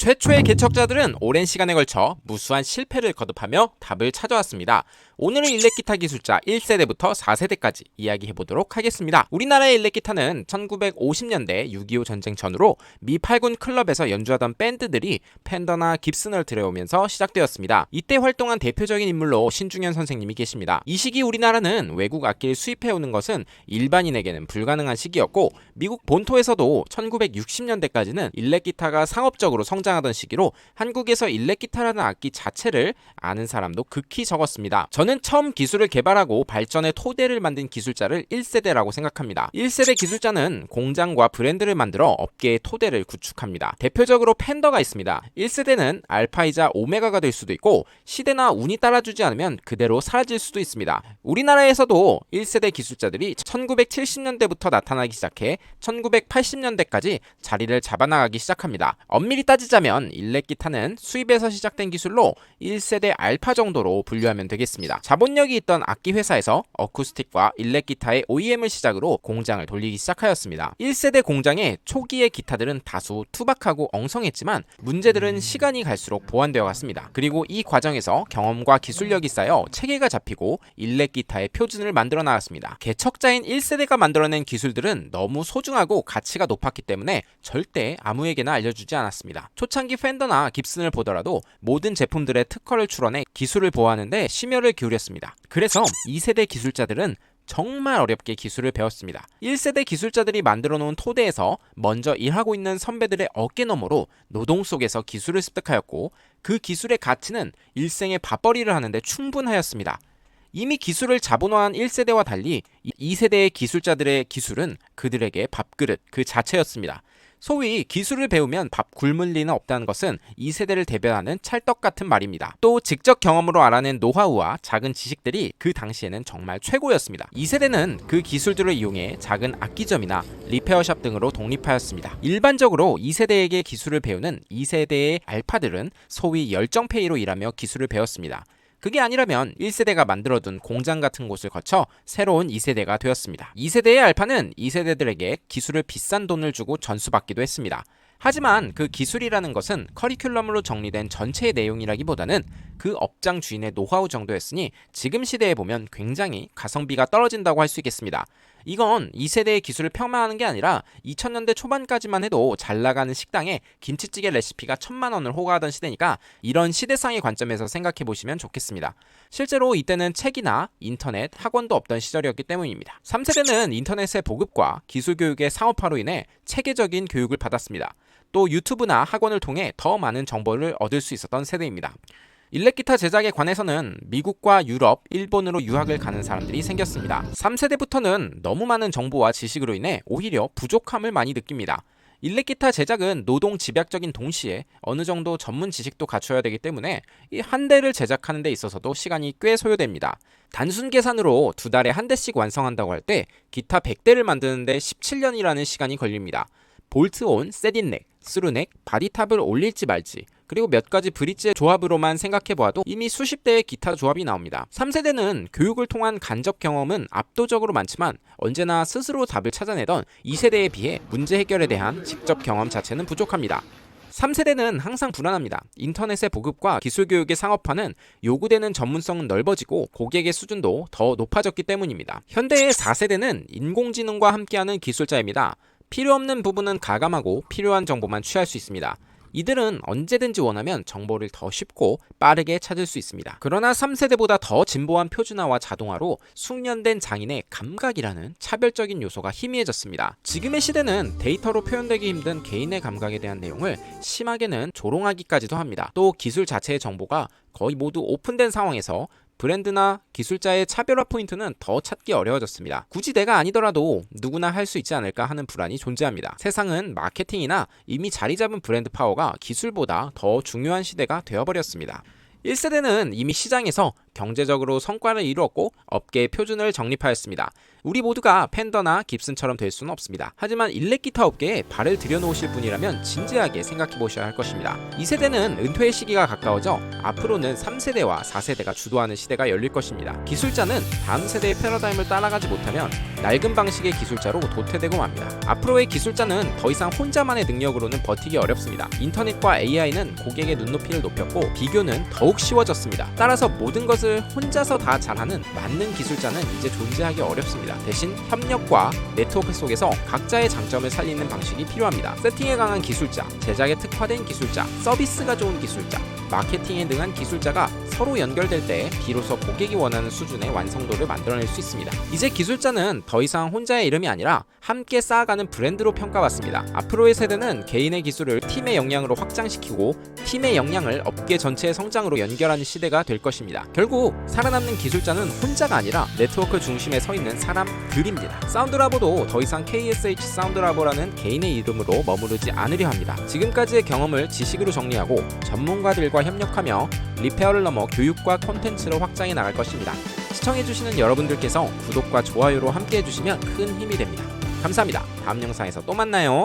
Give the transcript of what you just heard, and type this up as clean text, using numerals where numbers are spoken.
최초의 개척자들은 오랜 시간에 걸쳐 무수한 실패를 거듭하며 답을 찾아왔습니다. 오늘은 일렉기타 기술자 1세대부터 4세대까지 이야기해보도록 하겠습니다. 우리나라의 일렉기타는 1950년대 6.25 전쟁 전후로 미 8군 클럽에서 연주하던 밴드들이 펜더나 깁슨을 들여오면서 시작되었습니다. 이때 활동한 대표적인 인물로 신중현 선생님이 계십니다. 이 시기 우리나라는 외국 악기를 수입해오는 것은 일반인에게는 불가능한 시기였고, 미국 본토에서도 1960년대까지는 일렉기타가 상업적으로 성장하던 시기로 한국에서 일렉기타라는 악기 자체를 아는 사람도 극히 적었습니다. 저는 처음 기술을 개발하고 발전의 토대를 만든 기술자를 1세대라고 생각합니다. 1세대 기술자는 공장과 브랜드를 만들어 업계의 토대를 구축합니다. 대표적으로 펜더가 있습니다. 1세대는 알파이자 오메가가 될 수도 있고, 시대나 운이 따라주지 않으면 그대로 사라질 수도 있습니다. 우리나라에서도 1세대 기술자들이 1970년대부터 나타나기 시작해 1980년대까지 자리를 잡아나가기 시작합니다. 엄밀히 따지자면 일렉기타는 수입에서 시작된 기술로 1세대 알파 정도로 분류하면 되겠습니다. 자본력이 있던 악기 회사에서 어쿠스틱과 일렉기타의 OEM을 시작으로 공장을 돌리기 시작하였습니다. 1세대 공장의 초기의 기타들은 다소 투박하고 엉성했지만 문제들은 시간이 갈수록 보완되어 갔습니다. 그리고 이 과정에서 경험과 기술력이 쌓여 체계가 잡히고 일렉기타의 표준을 만들어 나갔습니다. 개척자인 1세대가 만들어낸 기술들은 너무 소중하고 가치가 높았기 때문에 절대 아무에게나 알려주지 않았습니다. 초창기 펜더나 깁슨을 보더라도 모든 제품들의 특허를 출원해 기술을 보호하는데 심혈을 기울였습니다. 그래서 2세대 기술자들은 정말 어렵게 기술을 배웠습니다. 1세대 기술자들이 만들어 놓은 토대에서 먼저 일하고 있는 선배들의 어깨너머로 노동 속에서 기술을 습득하였고, 그 기술의 가치는 일생의 밥벌이를 하는데 충분하였습니다. 이미 기술을 자본화한 1세대와 달리 2세대의 기술자들의 기술은 그들에게 밥그릇 그 자체였습니다. 소위 기술을 배우면 밥 굶을 리는 없다는 것은 2세대를 대변하는 찰떡 같은 말입니다. 또 직접 경험으로 알아낸 노하우와 작은 지식들이 그 당시에는 정말 최고였습니다. 2세대는 그 기술들을 이용해 작은 악기점이나 리페어샵 등으로 독립하였습니다. 일반적으로 2세대에게 기술을 배우는 2세대의 알파들은 소위 열정페이로 일하며 기술을 배웠습니다. 그게 아니라면 1세대가 만들어둔 공장 같은 곳을 거쳐 새로운 2세대가 되었습니다. 2세대의 알파는 2세대들에게 기술을 비싼 돈을 주고 전수받기도 했습니다. 하지만 그 기술이라는 것은 커리큘럼으로 정리된 전체의 내용이라기보다는 그 업장 주인의 노하우 정도였으니 지금 시대에 보면 굉장히 가성비가 떨어진다고 할 수 있겠습니다. 이건 2세대의 기술을 폄하하는 게 아니라 2000년대 초반까지만 해도 잘 나가는 식당에 김치찌개 레시피가 1000만 원을 호가하던 시대니까 이런 시대상의 관점에서 생각해 보시면 좋겠습니다. 실제로 이때는 책이나 인터넷, 학원도 없던 시절이었기 때문입니다. 3세대는 인터넷의 보급과 기술 교육의 상업화로 인해 체계적인 교육을 받았습니다. 또 유튜브나 학원을 통해 더 많은 정보를 얻을 수 있었던 세대입니다. 일렉기타 제작에 관해서는 미국과 유럽, 일본으로 유학을 가는 사람들이 생겼습니다. 3세대부터는 너무 많은 정보와 지식으로 인해 오히려 부족함을 많이 느낍니다. 일렉기타 제작은 노동 집약적인 동시에 어느 정도 전문 지식도 갖춰야 되기 때문에 이 한 대를 제작하는 데 있어서도 시간이 꽤 소요됩니다. 단순 계산으로 두 달에 한 대씩 완성한다고 할 때 기타 100대를 만드는데 17년이라는 시간이 걸립니다. 볼트온, 셋인넥, 스루넥, 바디탑을 올릴지 말지, 그리고 몇 가지 브릿지의 조합으로만 생각해보아도 이미 수십 대의 기타 조합이 나옵니다. 3세대는 교육을 통한 간접 경험은 압도적으로 많지만 언제나 스스로 답을 찾아내던 2세대에 비해 문제 해결에 대한 직접 경험 자체는 부족합니다. 3세대는 항상 불안합니다. 인터넷의 보급과 기술 교육의 상업화는 요구되는 전문성은 넓어지고 고객의 수준도 더 높아졌기 때문입니다. 현대의 4세대는 인공지능과 함께하는 기술자입니다. 필요 없는 부분은 가감하고 필요한 정보만 취할 수 있습니다. 이들은 언제든지 원하면 정보를 더 쉽고 빠르게 찾을 수 있습니다. 그러나 3세대보다 더 진보한 표준화와 자동화로 숙련된 장인의 감각이라는 차별적인 요소가 희미해졌습니다. 지금의 시대는 데이터로 표현되기 힘든 개인의 감각에 대한 내용을 심하게는 조롱하기까지도 합니다. 또 기술 자체의 정보가 거의 모두 오픈된 상황에서 브랜드나 기술자의 차별화 포인트는 더 찾기 어려워졌습니다. 굳이 내가 아니더라도 누구나 할 수 있지 않을까 하는 불안이 존재합니다. 세상은 마케팅이나 이미 자리 잡은 브랜드 파워가 기술보다 더 중요한 시대가 되어버렸습니다. 1세대는 이미 시장에서 경제적으로 성과를 이루었고 업계의 표준을 정립하였습니다. 우리 모두가 팬더나 깁슨처럼 될 수는 없습니다. 하지만 일렉기타 업계에 발을 들여놓으실 분이라면 진지하게 생각해 보셔야 할 것입니다. 2세대는 은퇴의 시기가 가까워져 앞으로는 3세대와 4세대가 주도하는 시대가 열릴 것입니다. 기술자는 다음 세대의 패러다임을 따라가지 못하면 낡은 방식의 기술자로 도태되고 맙니다. 앞으로의 기술자는 더 이상 혼자만의 능력으로는 버티기 어렵습니다. 인터넷과 AI는 고객의 눈높이를 높였고 비교는 더욱 쉬워졌습니다. 따라서 모든 것을 혼자서 다 잘하는 만능 기술자는 이제 존재하기 어렵습니다. 대신 협력과 네트워크 속에서 각자의 장점을 살리는 방식이 필요합니다. 세팅에 강한 기술자, 제작에 특화된 기술자, 서비스가 좋은 기술자, 마케팅에 능한 기술자가 서로 연결될 때 비로소 고객이 원하는 수준의 완성도를 만들어낼 수 있습니다. 이제 기술자는 더 이상 혼자의 이름이 아니라 함께 쌓아가는 브랜드로 평가받습니다. 앞으로의 세대는 개인의 기술을 팀의 역량으로 확장시키고 팀의 역량을 업계 전체의 성장으로 연결하는 시대가 될 것입니다. 결국 살아남는 기술자는 혼자가 아니라 네트워크 중심에 서 있는 사람들입니다. 사운드라보도 더 이상 KSH 사운드라보라는 개인의 이름으로 머무르지 않으려 합니다. 지금까지의 경험을 지식으로 정리하고 전문가들과 협력하며 리페어를 넘어 교육과 콘텐츠로 확장해 나갈 것입니다. 시청해주시는 여러분들께서 구독과 좋아요로 함께 해주시면 큰 힘이 됩니다. 감사합니다. 다음 영상에서 또 만나요.